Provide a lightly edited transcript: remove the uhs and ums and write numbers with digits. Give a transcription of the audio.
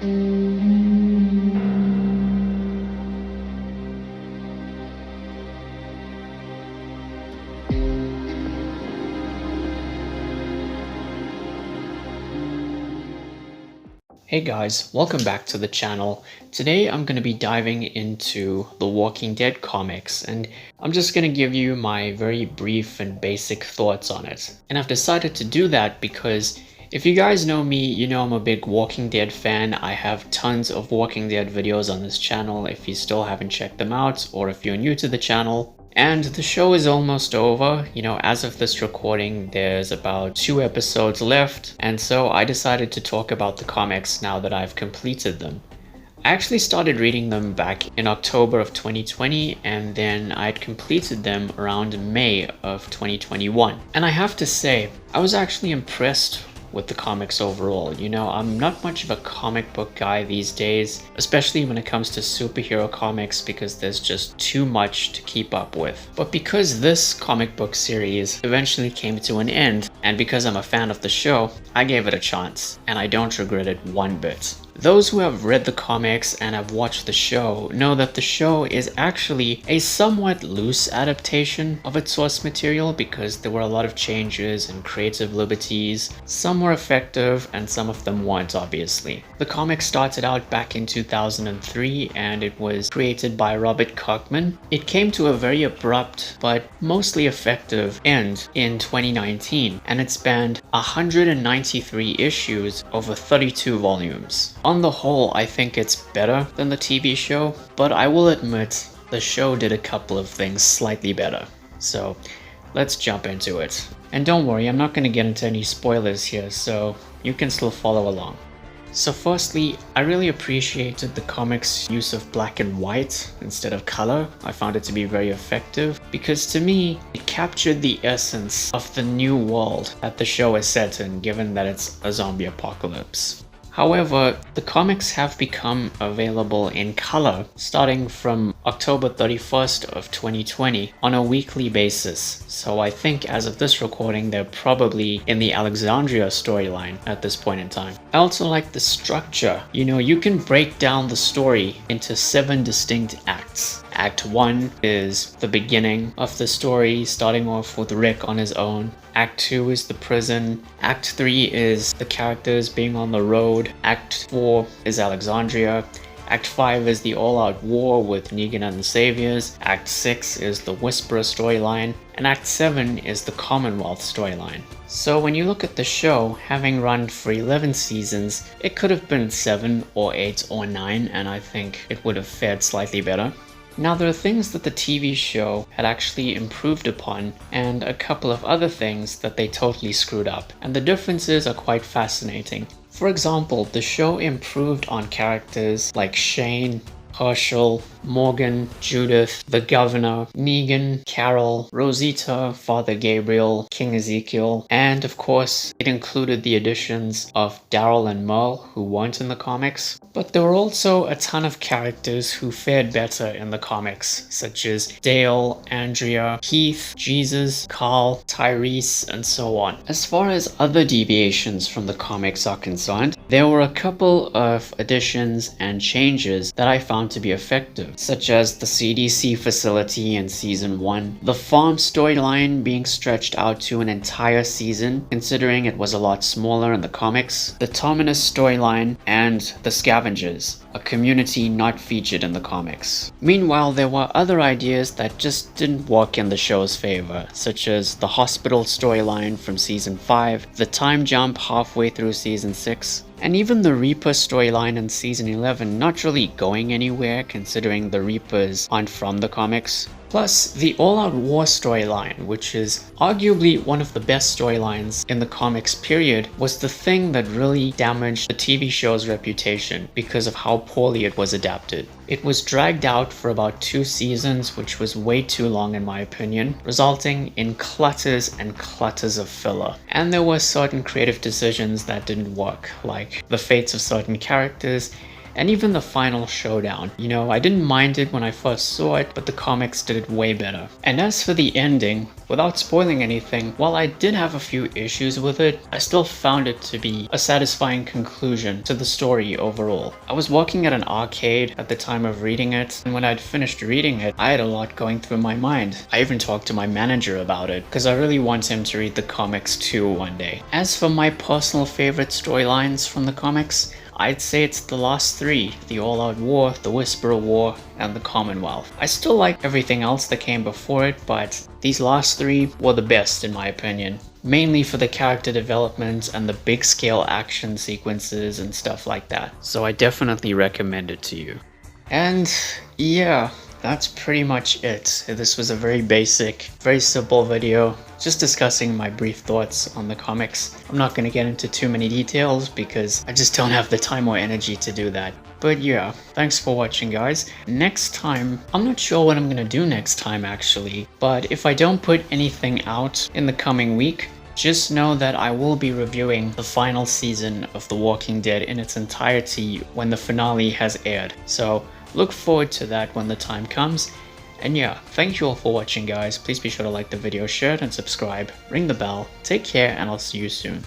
Hey guys, welcome back to the channel. Today I'm going to be diving into the Walking Dead comics, and I'm just going to give you my very brief and basic thoughts on it. And I've decided to do that because if you guys know me, you know I'm a big Walking Dead fan. I have tons of Walking Dead videos on this channel if you still haven't checked them out, or if you're new to the channel. And the show is almost over. You know, as of this recording, there's about 2 episodes left, and so I decided to talk about the comics now that I've completed them. I actually started reading them back in October of 2020, and then I'd completed them around May of 2021. And I have to say, I was actually impressed with the comics overall. You know, I'm not much of a comic book guy these days, especially when it comes to superhero comics, because there's just too much to keep up with. But because this comic book series eventually came to an end, and because I'm a fan of the show, I gave it a chance, and I don't regret it one bit. Those who have read the comics and have watched the show know that the show is actually a somewhat loose adaptation of its source material, because there were a lot of changes and creative liberties. Some were effective and some of them weren't, obviously. The comic started out back in 2003 and it was created by Robert Kirkman. It came to a very abrupt but mostly effective end in 2019, and it spanned 193 issues over 32 volumes. On the whole, I think it's better than the TV show, but I will admit the show did a couple of things slightly better. So let's jump into it. And don't worry, I'm not going to get into any spoilers here, so you can still follow along. So firstly, I really appreciated the comic's use of black and white instead of color. I found it to be very effective because to me, it captured the essence of the new world that the show is set in, given that it's a zombie apocalypse. However, the comics have become available in color starting from October 31st of 2020 on a weekly basis. So I think as of this recording, they're probably in the Alexandria storyline at this point in time. I also like the structure. You know, you can break down the story into 7 distinct acts. Act 1 is the beginning of the story, starting off with Rick on his own. Act 2 is the prison. Act 3 is the characters being on the road. Act 4 is Alexandria. Act 5 is the all-out war with Negan and the Saviors. Act 6 is the Whisperer storyline. And Act 7 is the Commonwealth storyline. So when you look at the show, having run for 11 seasons, it could have been 7 or 8 or 9, and I think it would have fared slightly better. Now, there are things that the TV show had actually improved upon, and a couple of other things that they totally screwed up, and the differences are quite fascinating. For example, the show improved on characters like Shane, Herschel, Morgan, Judith, the Governor, Negan, Carol, Rosita, Father Gabriel, King Ezekiel, and of course, it included the additions of Daryl and Merle, who weren't in the comics. But there were also a ton of characters who fared better in the comics, such as Dale, Andrea, Heath, Jesus, Carl, Tyrese, and so on. As far as other deviations from the comics are concerned, there were a couple of additions and changes that I found to be effective, such as the CDC facility in season 1, the farm storyline being stretched out to an entire season, considering it was a lot smaller in the comics, the Terminus storyline, and the Scavengers, a community not featured in the comics. Meanwhile, there were other ideas that just didn't work in the show's favor, such as the hospital storyline from season 5, the time jump halfway through season 6, and even the Reaper storyline in season 11 not really going anywhere, considering the Reapers aren't from the comics. Plus, the all-out war storyline, which is arguably one of the best storylines in the comics period, was the thing that really damaged the TV show's reputation because of how poorly it was adapted. It was dragged out for about 2 seasons, which was way too long in my opinion, resulting in clutters and clutters of filler. And there were certain creative decisions that didn't work, like the fates of certain characters, and even the final showdown. You know, I didn't mind it when I first saw it, but the comics did it way better. And as for the ending, Without spoiling anything, while I did have a few issues with it, I still found it to be a satisfying conclusion to the story overall. I was working at an arcade at the time of reading it, and when I'd finished reading it, I had a lot going through my mind. I even talked to my manager about it, because I really want him to read the comics too one day. As for my personal favorite storylines from the comics, I'd say it's the last three: the All-Out War, the Whisperer War, and the Commonwealth. I still like everything else that came before it, but these last three were the best in my opinion. Mainly for the character development and the big scale action sequences and stuff like that. So I definitely recommend it to you. And yeah, that's pretty much it. This was a very basic, very simple video, just discussing my brief thoughts on the comics. I'm not going to get into too many details because I just don't have the time or energy to do that. But yeah, thanks for watching guys. Next time, I'm not sure what I'm going to do next time actually, but if I don't put anything out in the coming week, just know that I will be reviewing the final season of The Walking Dead in its entirety when the finale has aired. So look forward to that when the time comes. And yeah, thank you all for watching guys. Please be sure to like the video, share it and subscribe, ring the bell. Take care and I'll see you soon.